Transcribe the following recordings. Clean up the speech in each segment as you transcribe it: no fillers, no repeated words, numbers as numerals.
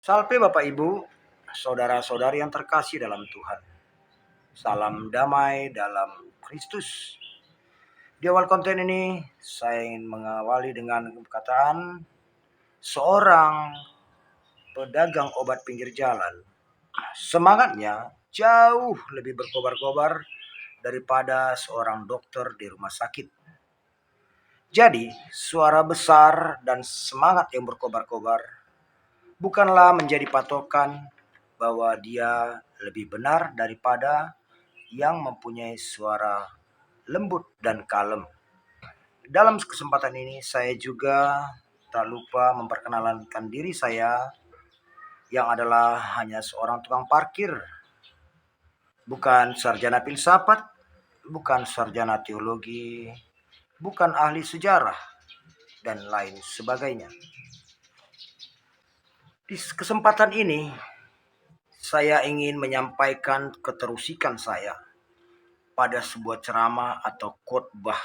Salve Bapak Ibu, saudara-saudari yang terkasih dalam Tuhan. Salam damai dalam Kristus. Di awal konten ini, saya ingin mengawali dengan perkataan seorang pedagang obat pinggir jalan. Semangatnya jauh lebih berkobar-kobar daripada seorang dokter di rumah sakit. Jadi, suara besar dan semangat yang berkobar-kobar bukanlah menjadi patokan bahwa dia lebih benar daripada yang mempunyai suara lembut dan kalem. Dalam kesempatan ini saya juga tak lupa memperkenalkan diri saya yang adalah hanya seorang tukang parkir. Bukan sarjana filsafat, bukan sarjana teologi, bukan ahli sejarah, dan lain sebagainya. Di kesempatan ini saya ingin menyampaikan keterusikan saya pada sebuah ceramah atau khotbah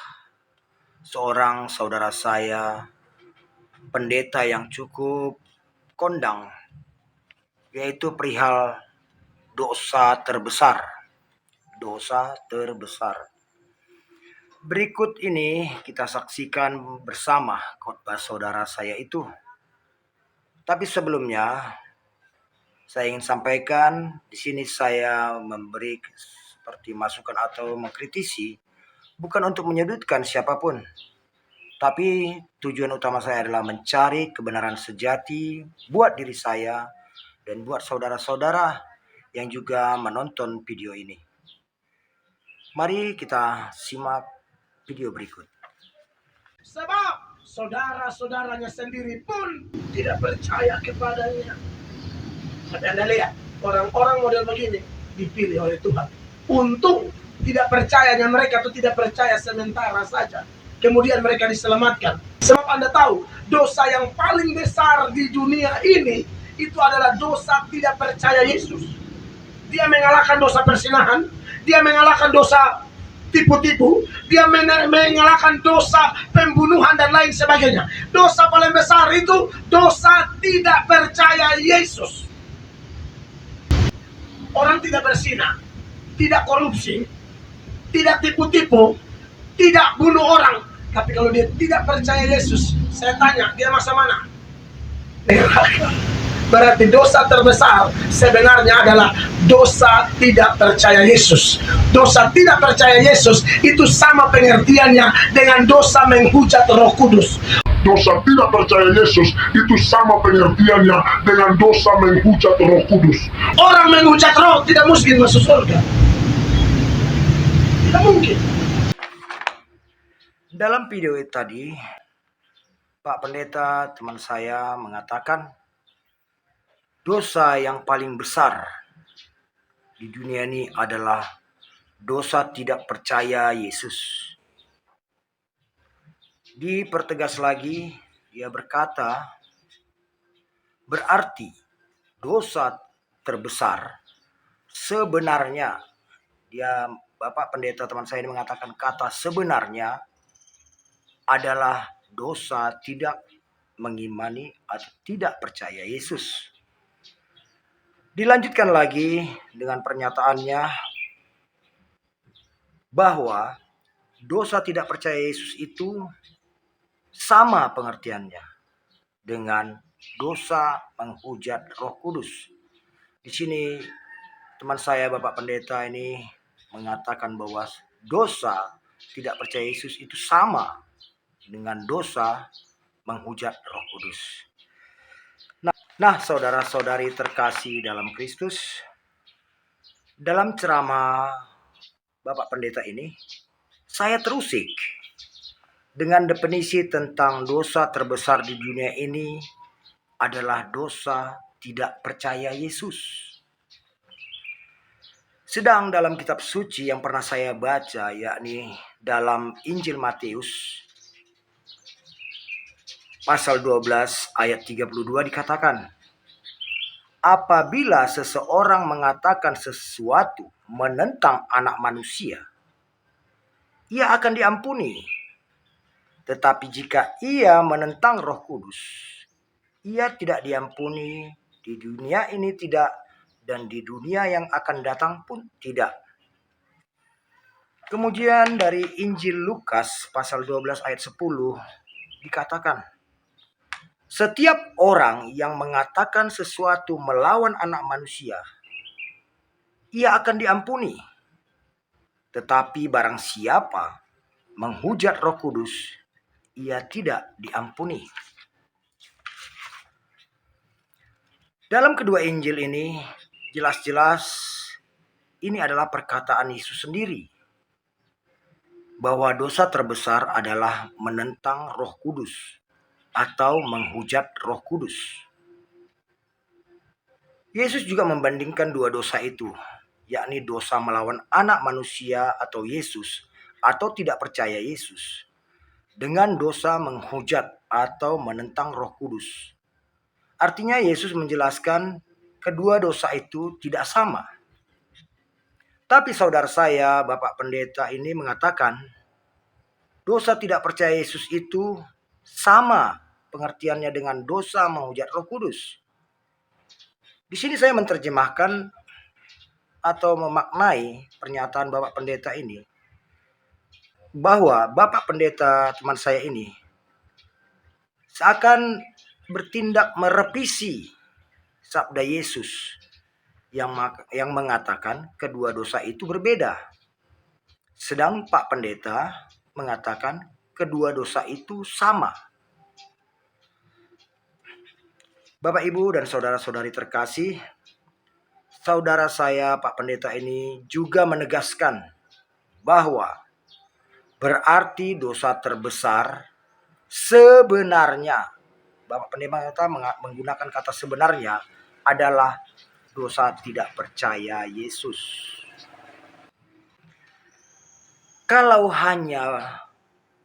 seorang saudara saya, pendeta yang cukup kondang, yaitu perihal dosa terbesar. Dosa terbesar. Berikut ini kita saksikan bersama khotbah saudara saya itu. Tapi sebelumnya saya ingin sampaikan di sini saya memberi seperti masukan atau mengkritisi bukan untuk menyudutkan siapapun. Tapi tujuan utama saya adalah mencari kebenaran sejati buat diri saya dan buat saudara-saudara yang juga menonton video ini. Mari kita simak video berikut. Sebab saudara-saudaranya sendiri pun tidak percaya kepadanya. Tapi Anda lihat, orang-orang model begini dipilih oleh Tuhan. Untung tidak percayanya mereka itu tidak percaya sementara saja. Kemudian mereka diselamatkan. Sebab Anda tahu, dosa yang paling besar di dunia ini itu adalah dosa tidak percaya Yesus. Dia mengalahkan dosa persinahan, dia mengalahkan dosa tipu-tipu, dia mengalahkan dosa pembunuhan dan lain sebagainya. Dosa paling besar itu dosa tidak percaya Yesus. Orang tidak berzina, tidak korupsi, tidak tipu-tipu, tidak bunuh orang. Tapi kalau dia tidak percaya Yesus, saya tanya, dia masa mana? Berarti dosa terbesar sebenarnya adalah dosa tidak percaya Yesus. Dosa tidak percaya Yesus itu sama pengertiannya dengan dosa menghujat Roh Kudus. Dosa tidak percaya Yesus itu sama pengertiannya dengan dosa menghujat Roh Kudus. Orang menghujat Roh tidak mungkin masuk surga. Tidak mungkin. Dalam video tadi, Pak Pendeta teman saya mengatakan dosa yang paling besar di dunia ini adalah dosa tidak percaya Yesus. Dipertegas lagi, dia berkata, berarti dosa terbesar sebenarnya, Bapak Pendeta teman saya ini mengatakan kata sebenarnya adalah dosa tidak mengimani atau tidak percaya Yesus. Dilanjutkan lagi dengan pernyataannya bahwa dosa tidak percaya Yesus itu sama pengertiannya dengan dosa menghujat Roh Kudus. Di sini teman saya Bapak Pendeta ini mengatakan bahwa dosa tidak percaya Yesus itu sama dengan dosa menghujat Roh Kudus. Nah, saudara-saudari terkasih dalam Kristus, dalam ceramah Bapak Pendeta ini, saya terusik dengan definisi tentang dosa terbesar di dunia ini adalah dosa tidak percaya Yesus. Sedang dalam kitab suci yang pernah saya baca, yakni dalam Injil Matius, pasal 12 ayat 32 dikatakan, apabila seseorang mengatakan sesuatu menentang anak manusia, ia akan diampuni. Tetapi jika ia menentang Roh Kudus, ia tidak diampuni Di dunia ini tidak, dan di dunia yang akan datang pun tidak. Kemudian dari Injil Lukas pasal 12 ayat 10 dikatakan, setiap orang yang mengatakan sesuatu melawan Anak Manusia, ia akan diampuni. Tetapi barang siapa menghujat Roh Kudus, ia tidak diampuni. Dalam kedua Injil ini, jelas-jelas ini adalah perkataan Yesus sendiri, bahwa dosa terbesar adalah menentang Roh Kudus atau menghujat Roh Kudus. Yesus juga membandingkan dua dosa itu, yakni dosa melawan Anak Manusia atau Yesus, atau tidak percaya Yesus, dengan dosa menghujat atau menentang Roh Kudus. Artinya Yesus menjelaskan kedua dosa itu tidak sama. Tapi saudara saya, Bapak Pendeta ini mengatakan dosa tidak percaya Yesus itu sama pengertiannya dengan dosa menghujat Roh Kudus. Di sini saya menerjemahkan atau memaknai pernyataan Bapak Pendeta ini, bahwa Bapak Pendeta teman saya ini seakan bertindak merevisi sabda Yesus yang mengatakan kedua dosa itu berbeda. Sedang Pak Pendeta mengatakan kedua dosa itu sama. Bapak, Ibu, dan saudara-saudari terkasih, saudara saya Pak Pendeta ini juga menegaskan bahwa berarti dosa terbesar sebenarnya, Bapak Pendeta menggunakan kata sebenarnya, adalah dosa tidak percaya Yesus. Kalau hanya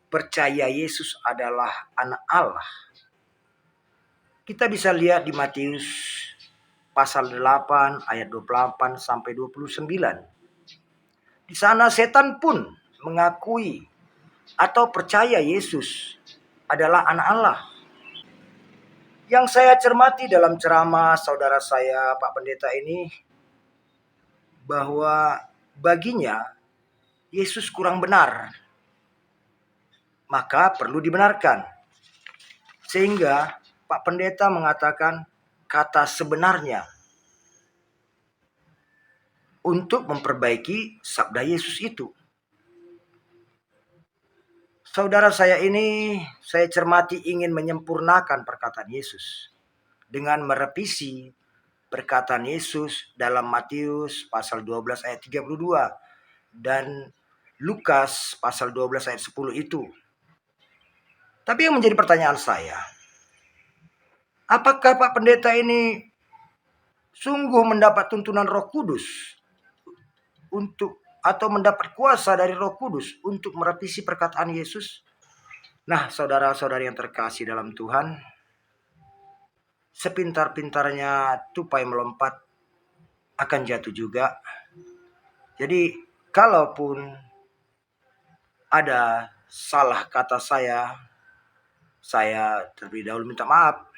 percaya Yesus adalah anak Allah, kita bisa lihat di Matius pasal 8 ayat 28 sampai 29. Di sana setan pun mengakui atau percaya Yesus adalah anak Allah. Yang saya cermati dalam ceramah saudara saya Pak Pendeta ini, bahwa baginya Yesus kurang benar, maka perlu dibenarkan. Sehingga Pak Pendeta mengatakan kata sebenarnya untuk memperbaiki sabda Yesus itu. Saudara saya ini, saya cermati ingin menyempurnakan perkataan Yesus dengan merevisi perkataan Yesus dalam Matius pasal 12 ayat 32 dan Lukas pasal 12 ayat 10 itu. Tapi yang menjadi pertanyaan saya, apakah Pak Pendeta ini sungguh mendapat tuntunan Roh Kudus untuk atau mendapat kuasa dari Roh Kudus untuk merevisi perkataan Yesus? Nah, saudara-saudari yang terkasih dalam Tuhan, sepintar-pintarnya tupai melompat akan jatuh juga. Jadi, kalaupun ada salah kata saya terlebih dahulu minta maaf.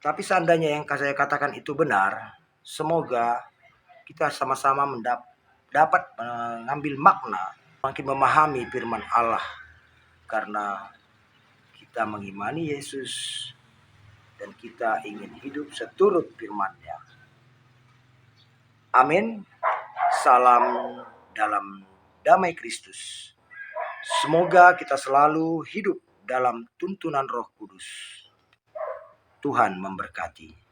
Tapi seandainya yang saya katakan itu benar, semoga kita sama-sama dapat mengambil makna, makin memahami firman Allah, karena kita mengimani Yesus dan kita ingin hidup seturut firman-Nya. Amin. Salam dalam damai Kristus. Semoga kita selalu hidup dalam tuntunan Roh Kudus. Tuhan memberkati.